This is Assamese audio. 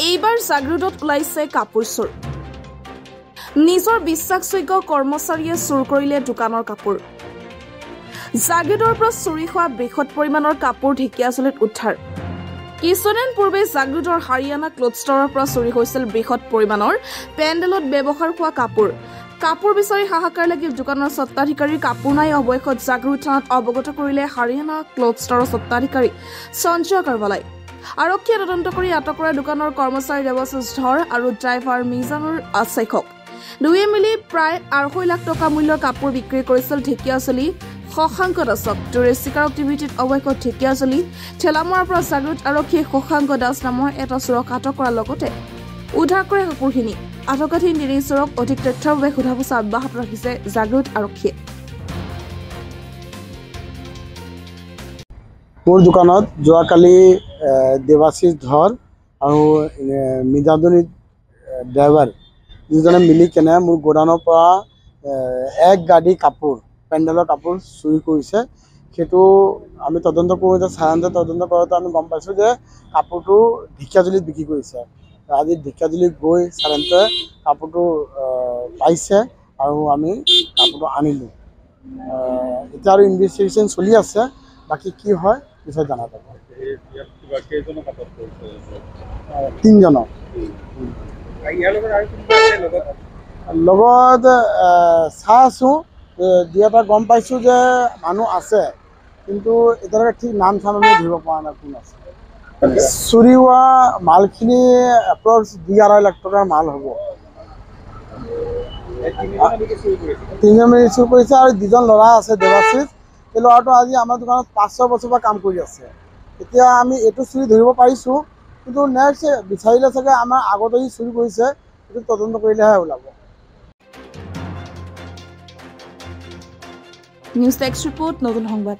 এইবাৰ জাগৃতত ওলাইছে কাপোৰ চোৰ নিজৰ বিশ্বাসযোগ্য কৰ্মচাৰীয়ে চুৰ কৰিলে দোকানৰ কাপোৰ জাগৃতৰ পৰা চুৰি হোৱা বৃহৎ পৰিমাণৰ কাপোৰ ঢেকিয়াজুলিত উদ্ধাৰ কিছুদিন পূৰ্বে জাগৃতৰ হাৰিয়ানা ক্লথ ষ্টৰৰ পৰা চুৰি হৈছিল বৃহৎ পৰিমাণৰ পেণ্ডেলত ব্যৱহাৰ হোৱা কাপোৰ বিচাৰি হাহাকাৰ লাগি দোকানৰ স্বত্বাধিকাৰীৰ কাপোৰ নাই অৱশেষত জাগৃত থানাত অৱগত কৰিলে হাৰিয়ানা ক্লথ ষ্টৰৰ স্বত্বাধিকাৰী সঞ্জয় আগৰৱালাই আৰক্ষীয়ে তদন্ত কৰি আটক কৰা দোকানৰ কৰ্মচাৰী দেৱশিষ ধৰ আৰু ড্ৰাইভাৰ মিজানুৰ আছেখক দুয়ে মিলি প্ৰায় 2.5 লাখ টকা মূল্যৰ কাপোৰ বিক্ৰী কৰিছিল ঢেকিয়াজুলি শশাংক দাসক টুৰিষ্ট চিকাৰটিভিটিত অৱশেষত ঢেকিয়াজুলি ঠেলামৰাৰ পৰা জাগৃত আৰক্ষীয়ে শশাংক দাস নামৰ এটা চোৰক আটক কৰাৰ লগতে উদ্ধাৰ কৰে কাপোৰখিনি আটকাধীন তিনি চোৰক অধিক তথ্যৰ বাবে সোধা পোছা অব্যাহত ৰাখিছে জাগৃত আৰক্ষীয়ে মোৰ দোকানত যোৱাকালি দেৱাশিষ ধৰ আৰু মিজানুৰ ড্ৰাইভাৰ দুজনে মিলি কেনে মোৰ গোডাউনৰ পৰা এক গাড়ী কাপোৰ পেণ্ডেলৰ কাপোৰ চুৰি কৰিছে সেইটো আমি তদন্ত কৰোঁতে সাধাৰণতে তদন্ত কৰোঁতে আমি গম পাইছোঁ যে কাপোৰটো ঢেকিয়াজুলিত বিক্ৰী কৰিছে আজি ঢেকিয়াজুলিত গৈ সাধাৰণতে কাপোৰটো পাইছে আৰু আমি কাপোৰটো আনিলোঁ এতিয়া আৰু ইনভেষ্টিগেশ্যন চলি আছে বাকী কি হয় পিছত জানা যাব তিনিজনক লগত চাই আছোঁ দুই এটা গম পাইছোঁ যে মানুহ আছে কিন্তু এতিয়ালৈকে ঠিক নাম চাম আমি ধৰিব পৰা নাই কোন আছে চুৰি হোৱা মালখিনি এপ্ৰক্স 2.5 লাখ টকাৰ মাল হ'ব তিনিজন মিলি চুৰ কৰিছে আৰু দুজন ল'ৰা আছে দেৱাশিষ এই ল'ৰাটো আজি আমাৰ দোকানত 5-6 বছৰৰ পৰা কাম কৰি আছে এতিয়া আমি এইটো চুৰি ধৰিব পাৰিছোঁ কিন্তু নেক্সট বিচাৰিলে চাগে আমাৰ আগতে যি চুৰি কৰিছে সেইটো তদন্ত কৰিলেহে ওলাব নিউজ টেক্স ৰিপৰ্ট নতুন সংবাদ